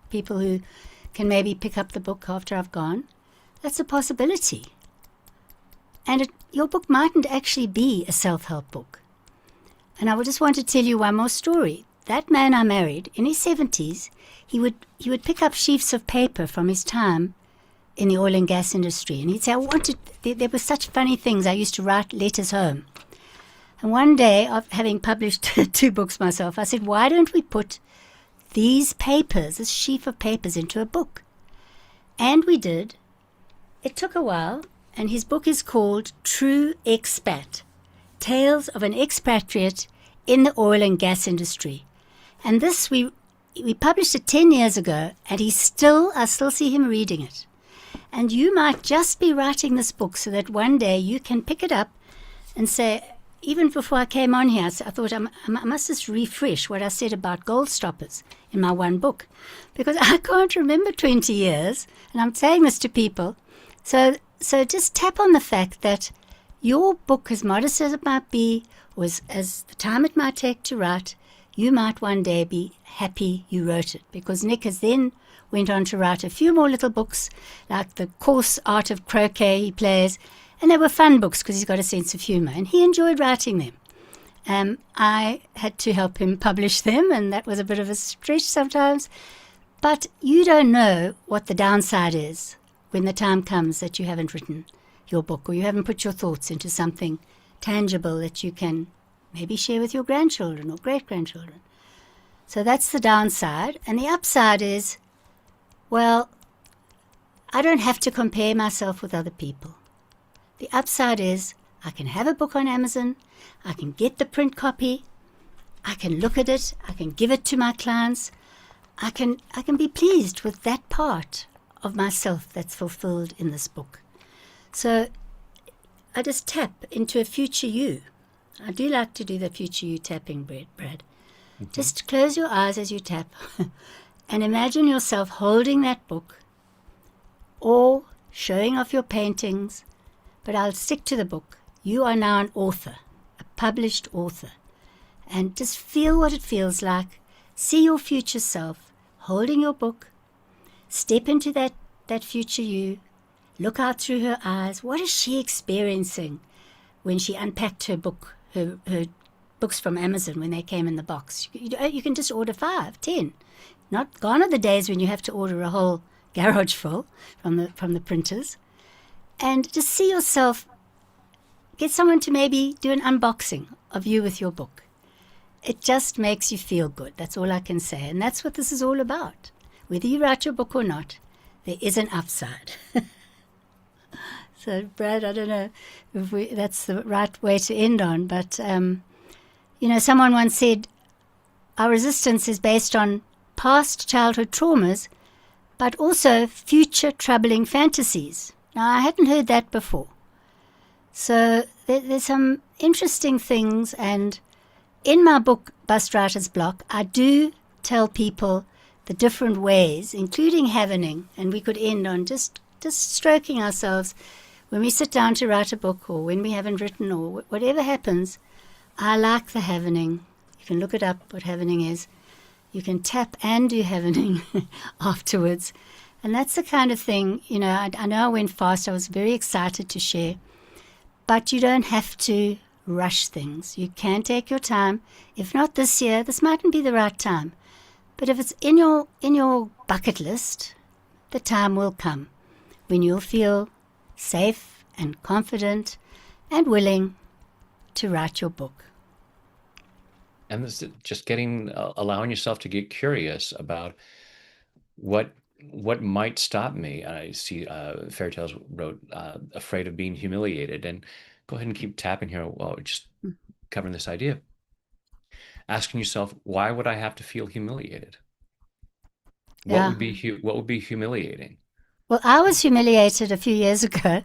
people who can maybe pick up the book after I've gone? That's a possibility. And your book mightn't actually be a self-help book. And I would just want to tell you one more story. That man I married, in his 70s, he would pick up sheafs of paper from his time in the oil and gas industry. And he'd say, there were such funny things. I used to write letters home. And one day, having published 2 books myself, I said, why don't we put these papers, this sheaf of papers, into a book? And we did. It took a while, and his book is called True Expat, Tales of an Expatriate in the Oil and Gas Industry. And this, we published it 10 years ago, and I still see him reading it. And you might just be writing this book so that one day you can pick it up and say, even before I came on here, I thought I must just refresh what I said about gold stoppers in my one book, because I can't remember 20 years, and I'm saying this to people. So just tap on the fact that your book, as modest as it might be, or as the time it might take to write, you might one day be happy you wrote it, because Nick has then went on to write a few more little books, like the course art of croquet he plays, and they were fun books because he's got a sense of humor, and he enjoyed writing them. I had to help him publish them, and that was a bit of a stretch sometimes. But you don't know what the downside is when the time comes that you haven't written your book, or you haven't put your thoughts into something tangible that you can maybe share with your grandchildren or great-grandchildren. So that's the downside. And the upside is, well, I don't have to compare myself with other people. The upside is I can have a book on Amazon, I can get the print copy, I can look at it, I can give it to my clients, I can be pleased with that part of myself that's fulfilled in this book. So I just tap into a future you. I do like to do the future you tapping, Brad. Mm-hmm. Just close your eyes as you tap and imagine yourself holding that book or showing off your paintings. But I'll stick to the book. You are now an author, a published author. And just feel what it feels like. See your future self holding your book. Step into that future you. Look out through her eyes. What is she experiencing when she unpacked her book, her books from Amazon when they came in the box? You can just order 5, 10. Not gone are the days when you have to order a whole garage full from the printers. And just see yourself, get someone to maybe do an unboxing of you with your book. It just makes you feel good. That's all I can say. And that's what this is all about. Whether you write your book or not, there is an upside. So, Brad, I don't know if that's the right way to end on, but, someone once said, our resistance is based on past childhood traumas, but also future troubling fantasies. Now, I hadn't heard that before. So there's some interesting things, and in my book, Bust Writer's Block, I do tell people the different ways, including havening, and we could end on just stroking ourselves when we sit down to write a book, or when we haven't written, or whatever happens. I like the havening. You can look it up, what havening is. You can tap and do havening afterwards. And that's the kind of thing, I know I went fast. I was very excited to share. But you don't have to rush things. You can take your time. If not this year, this mightn't be the right time. But if it's in your bucket list, the time will come when you'll feel safe and confident and willing to write your book. And this is just allowing yourself to get curious about what might stop me. I see Fairy Tales wrote afraid of being humiliated, and go ahead and keep tapping here while we're just covering this idea. asking yourself, why would I have to feel humiliated? Yeah. What would be humiliating? Well, I was humiliated a few years ago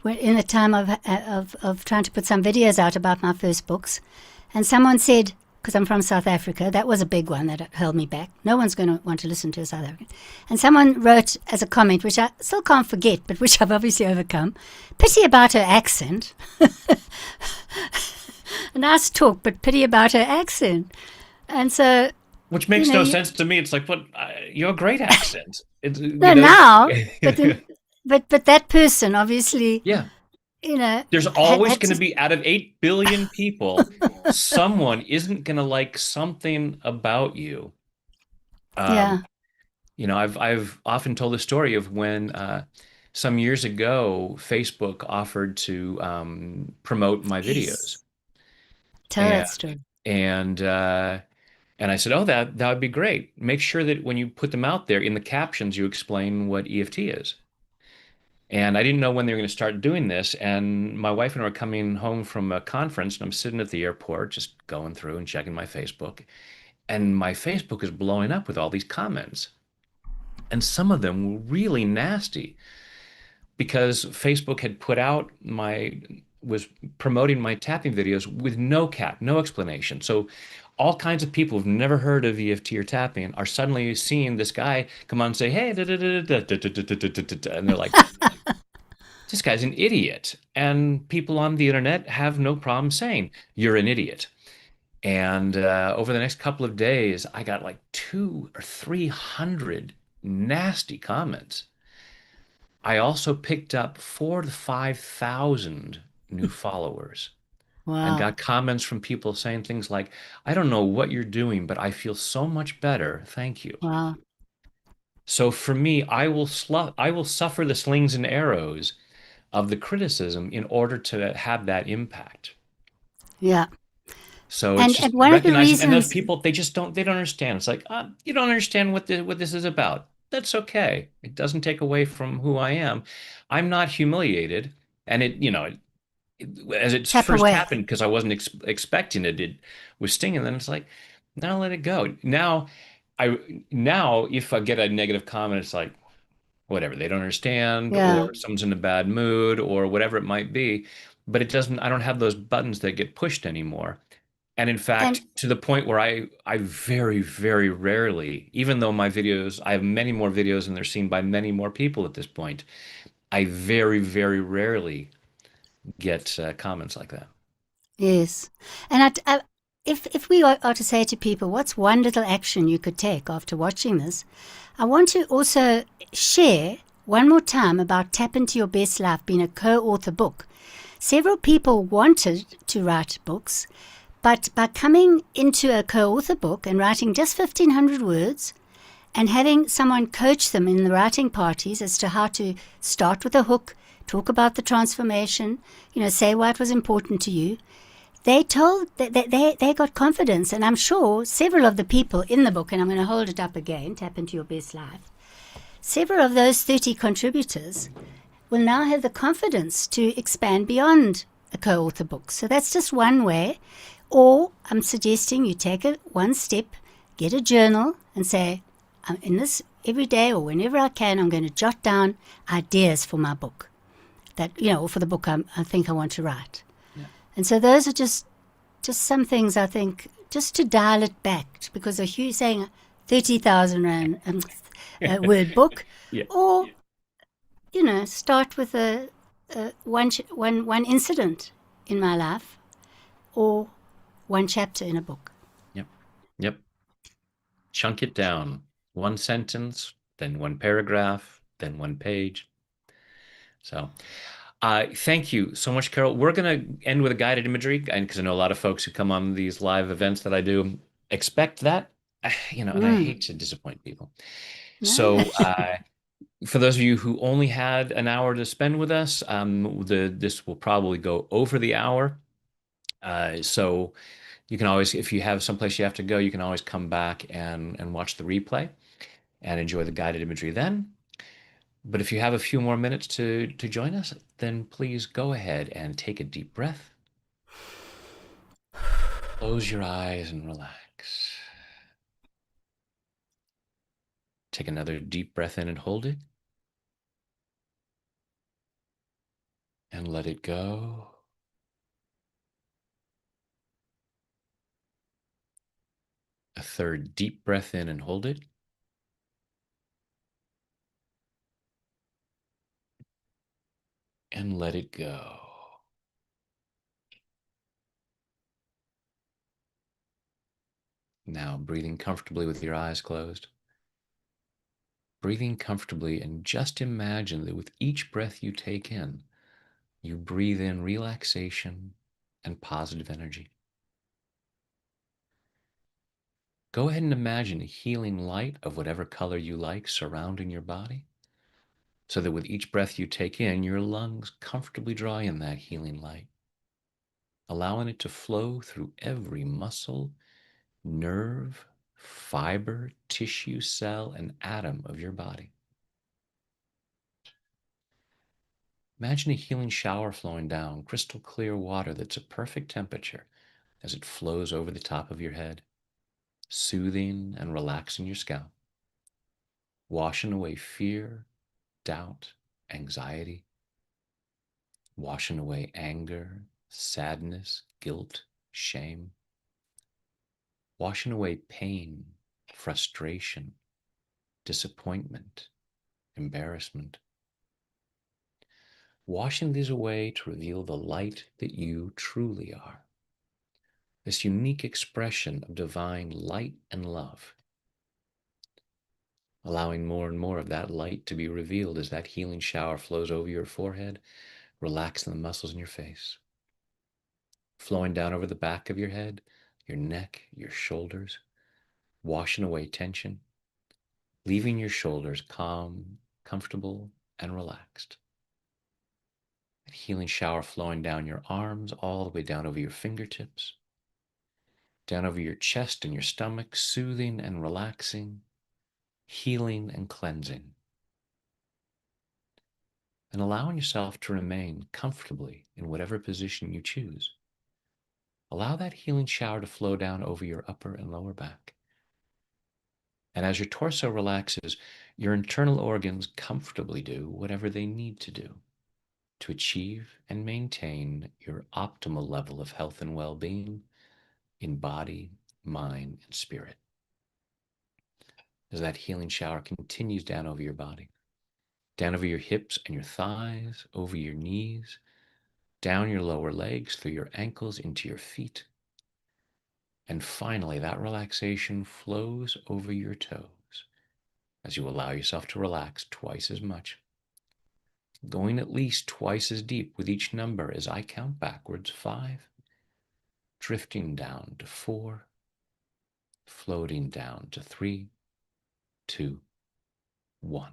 in the time of trying to put some videos out about my first books. And someone said, because I'm from South Africa, that was a big one that held me back. No one's going to want to listen to a South African. And someone wrote as a comment, which I still can't forget, but which I've obviously overcome, pity about her accent. A nice talk, but pity about her accent. And so, Which you makes know, no sense to me. It's like, what? You have a great accent. It's, no, now, but that person obviously, yeah. you know, There's always had going to to, be, out of 8 billion people, someone isn't going to like something about you. Um, yeah, I've often told the story of when some years ago Facebook offered to promote my videos, yes, tell and that story. and uh, and I said, oh, that would be great. Make sure that when you put them out there in the captions, you explain what EFT is. And I didn't know when they were going to start doing this. And my wife and I were coming home from a conference, and I'm sitting at the airport, just going through and checking my Facebook. And my Facebook is blowing up with all these comments. And some of them were really nasty because Facebook had put out was promoting my tapping videos with no cap, no explanation. So all kinds of people who've never heard of EFT or tapping are suddenly seeing this guy come on and say, hey, da, da, da, da, da, da, da, da, da, da, da, and they're like, this guy's an idiot. And people on the internet have no problem saying, you're an idiot. And over the next couple of days, I got like 200 or 300 nasty comments. I also picked up 4,000 to 5,000 new followers and Wow, got comments from people saying things like, I don't know what you're doing, but I feel so much better. Thank you. wow, So for me, I will suffer the slings and arrows of the criticism in order to have that impact. yeah. So it's And just one of the recognizing, and those reasons, people, they don't understand. It's like, you don't understand what this is about. That's okay. It doesn't take away from who I am. I'm not humiliated. And as it tap first away. happened, because I wasn't expecting it, it was stinging. Then it's like, now let it go. I, now if I get a negative comment, it's like, whatever, they don't understand, Yeah. or someone's in a bad mood, or whatever it might be. But I don't have those buttons that get pushed anymore. And in And fact, to the point where I very, very rarely, even though I have many more videos and they're seen by many more people at this point, I very, very rarely get comments like that. yes. And if we are to say to people, what's one little action you could take after watching this? I want to also share one more time about Tap Into Your Best Life being a co-author book. Several people wanted to write books, but by coming into a co-author book and writing just 1,500 words and having someone coach them in the writing parties as to how to start with a hook, talk about the transformation, say why it was important to you, they told that they got confidence. And I'm sure several of the people in the book, and I'm going to hold it up again, Tap Into Your Best Life, several of those 30 contributors will now have the confidence to expand beyond a co-author book. So that's just one way. Or I'm suggesting you take it one step, get a journal and say, I'm in this every day or whenever I can, I'm going to jot down ideas for my book or for the book I think I want to write. Yeah. And so those are just some things I think, just to dial it back, because a huge saying 30,000 rand word book, Yeah. or start with one incident in my life, or one chapter in a book. Yep. Yep. Chunk it down. One sentence, then one paragraph, then one page. So, thank you so much, Caryl. We're going to end with a guided imagery, and because I know a lot of folks who come on these live events that I do expect that, and I Mm. hate to disappoint people. No. So, for those of you who only had an hour to spend with us, this will probably go over the hour. So you can always, if you have someplace you have to go, you can always come back and watch the replay and enjoy the guided imagery then. But if you have a few more minutes to join us, then please go ahead and take a deep breath. Close your eyes and relax. relax. Take another deep breath in and hold it. And let it go. A third deep breath in and hold it. And let it go. Now, breathing comfortably with your eyes closed. Breathing comfortably, and just imagine that with each breath you take in, you breathe in relaxation and positive energy. Go ahead and imagine a healing light of whatever color you like surrounding your body, so that with each breath you take in, your lungs comfortably draw in that healing light, allowing it to flow through every muscle, nerve, fiber, tissue, cell, and atom of your body. Imagine a healing shower flowing down, crystal clear water that's a perfect temperature as it flows over the top of your head, soothing and relaxing your scalp, washing away fear, doubt, anxiety, washing away anger, sadness, guilt, shame, washing away pain, frustration, disappointment, embarrassment, washing these away to reveal the light that you truly are, this unique expression of divine light and love, allowing more and more of that light to be revealed as that healing shower flows over your forehead, relaxing the muscles in your face, flowing down over the back of your head, your neck, your shoulders, washing away tension, leaving your shoulders calm, comfortable, and relaxed. That healing shower flowing down your arms, all the way down over your fingertips, down over your chest and your stomach, soothing and relaxing, healing and cleansing, and allowing yourself to remain comfortably in whatever position you choose. Allow that healing shower to flow down over your upper and lower back. And as your torso relaxes, your internal organs comfortably do whatever they need to do to achieve and maintain your optimal level of health and well-being in body, mind, and spirit. As that healing shower continues down over your body, down over your hips and your thighs, over your knees, down your lower legs, through your ankles, into your feet. And finally, that relaxation flows over your toes as you allow yourself to relax twice as much, going at least twice as deep with each number as I count backwards: 5, drifting down to 4, floating down to 3, 2, 1,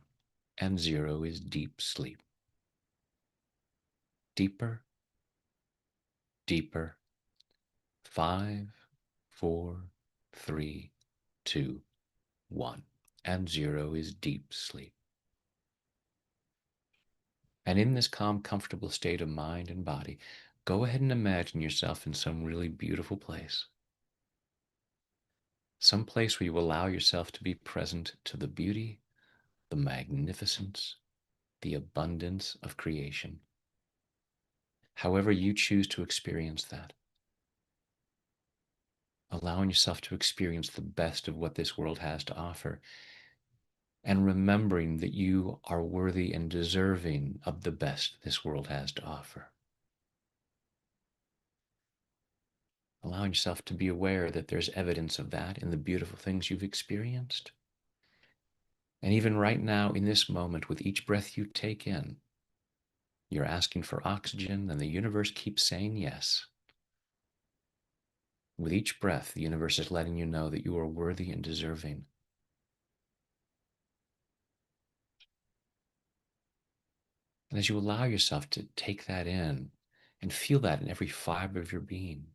and 0 is deep sleep. Deeper, deeper. 5, 4, 3, 2, 1, and 0 is deep sleep. And in this calm, comfortable state of mind and body, go ahead and imagine yourself in some really beautiful place. Some place where you allow yourself to be present to the beauty, the magnificence, the abundance of creation. However you choose to experience that. Allowing yourself to experience the best of what this world has to offer, and remembering that you are worthy and deserving of the best this world has to offer. Allowing yourself to be aware that there's evidence of that in the beautiful things you've experienced. And even right now, in this moment, with each breath you take in, you're asking for oxygen, and the universe keeps saying yes. With each breath, the universe is letting you know that you are worthy and deserving. And as you allow yourself to take that in and feel that in every fiber of your being,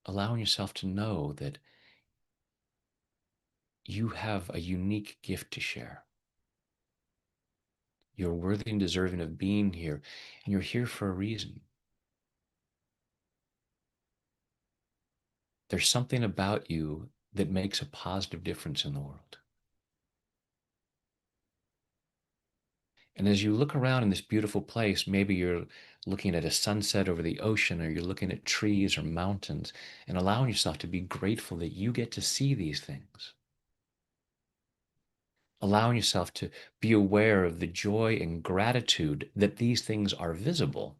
allowing yourself to know that you have a unique gift to share. You're worthy and deserving of being here, and you're here for a reason. There's something about you that makes a positive difference in the world. And as you look around in this beautiful place, maybe you're looking at a sunset over the ocean, or you're looking at trees or mountains, and allowing yourself to be grateful that you get to see these things. Allowing yourself to be aware of the joy and gratitude that these things are visible.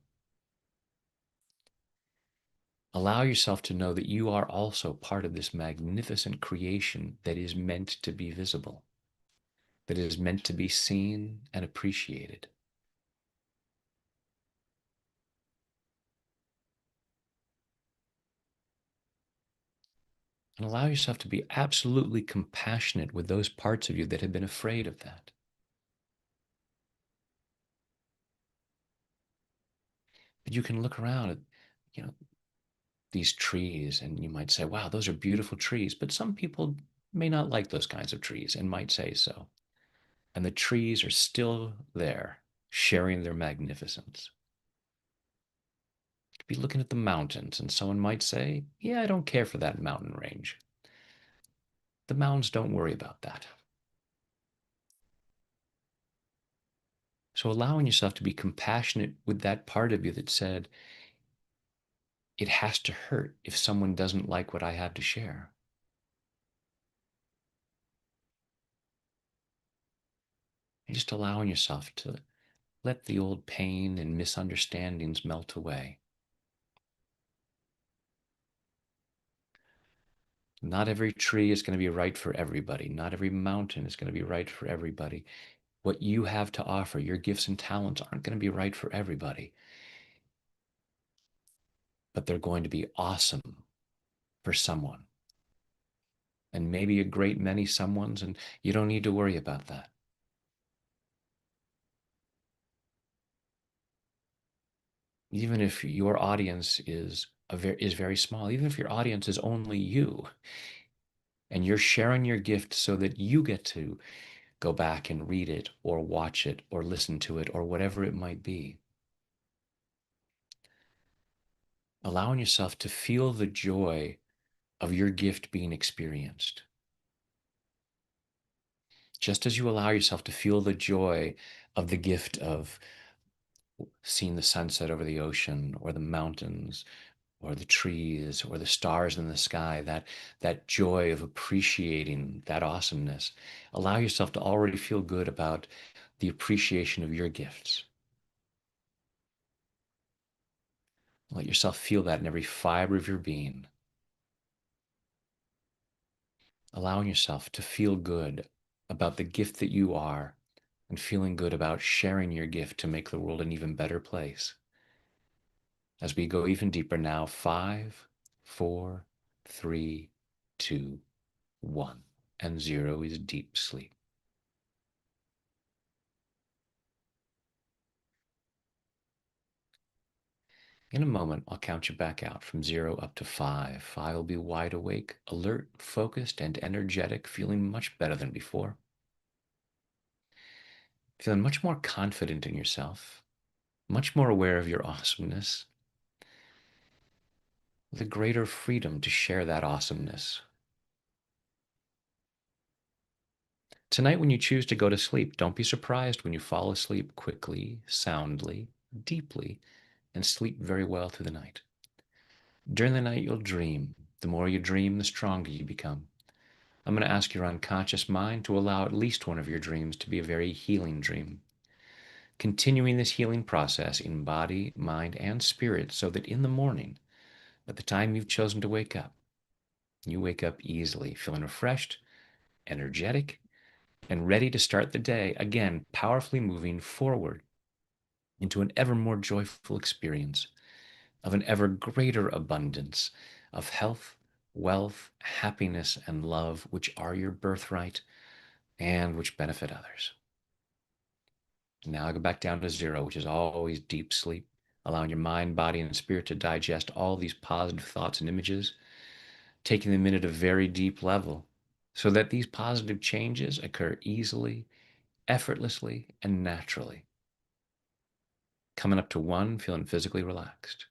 Allow yourself to know that you are also part of this magnificent creation that is meant to be visible, that is meant to be seen and appreciated. And allow yourself to be absolutely compassionate with those parts of you that have been afraid of that. But you can look around at, you know, these trees and you might say, wow, those are beautiful trees. But some people may not like those kinds of trees and might say so. And the trees are still there, sharing their magnificence. You could be looking at the mountains, and someone might say, yeah, I don't care for that mountain range. The mountains don't worry about that. So allowing yourself to be compassionate with that part of you that said, it has to hurt if someone doesn't like what I have to share. And just allowing yourself to let the old pain and misunderstandings melt away. Not every tree is going to be right for everybody. Not every mountain is going to be right for everybody. What you have to offer, your gifts and talents, aren't going to be right for everybody, but they're going to be awesome for someone. And maybe a great many someones, and you don't need to worry about that. Even if your audience is very small, even if your audience is only you, and you're sharing your gift so that you get to go back and read it or watch it or listen to it or whatever it might be. Allowing yourself to feel the joy of your gift being experienced. Just as you allow yourself to feel the joy of the gift of seeing the sunset over the ocean or the mountains or the trees or the stars in the sky, that joy of appreciating that awesomeness, allow yourself to already feel good about the appreciation of your gifts. Let yourself feel that in every fiber of your being. Allowing yourself to feel good about the gift that you are and feeling good about sharing your gift to make the world an even better place. As we go even deeper now, 5, 4, 3, 2, 1, and 0 is deep sleep. In a moment, I'll count you back out from 0 up to 5. 5 will be wide awake, alert, focused, and energetic, feeling much better than before. Feeling much more confident in yourself, much more aware of your awesomeness, with a greater freedom to share that awesomeness. Tonight, when you choose to go to sleep, don't be surprised when you fall asleep quickly, soundly, deeply, and sleep very well through the night. During the night, you'll dream. The more you dream, the stronger you become. I'm going to ask your unconscious mind to allow at least one of your dreams to be a very healing dream. Continuing this healing process in body, mind, and spirit so that in the morning, at the time you've chosen to wake up, you wake up easily, feeling refreshed, energetic, and ready to start the day, again, powerfully moving forward into an ever more joyful experience of an ever greater abundance of health, wealth, happiness, and love, which are your birthright and which benefit others. Now I go back down to 0, which is always deep sleep, allowing your mind, body, and spirit to digest all these positive thoughts and images, taking them in at a very deep level so that these positive changes occur easily, effortlessly, and naturally. Coming up to 1, feeling physically relaxed.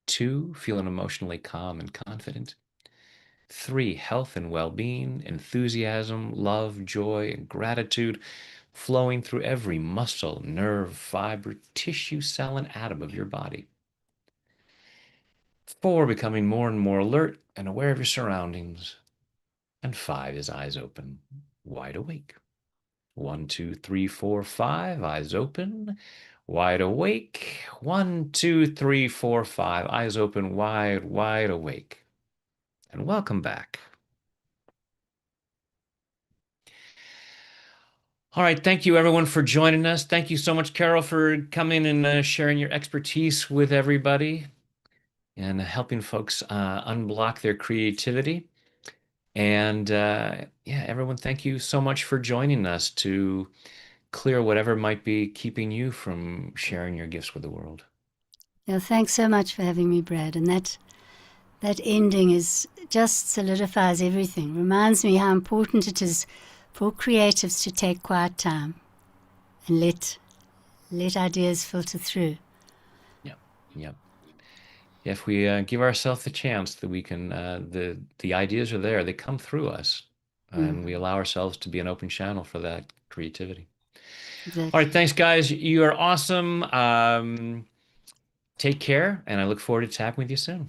2, feeling emotionally calm and confident. 3, health and well-being, enthusiasm, love, joy, and gratitude flowing through every muscle, nerve, fiber, tissue, cell, and atom of your body. 4, becoming more and more alert and aware of your surroundings. And 5 is eyes open, wide awake. 1, 2, 3, 4, 5, eyes open, wide awake. 1, 2, 3, 4, 5, eyes open, wide awake. And welcome back. All right, thank you everyone for joining us. Thank you so much, Caryl, for coming and sharing your expertise with everybody and helping folks unblock their creativity. And yeah, everyone, thank you so much for joining us to clear whatever might be keeping you from sharing your gifts with the world. Yeah, thanks so much for having me, Brad. And that ending is just solidifies everything. Reminds me how important it is for creatives to take quiet time and let ideas filter through. Yep, yep. If we give ourselves the chance that we can, the ideas are there, they come through us, and we allow ourselves to be an open channel for that creativity. All right, Exactly. thanks, guys. You are awesome. Take care, and I look forward to tapping with you soon.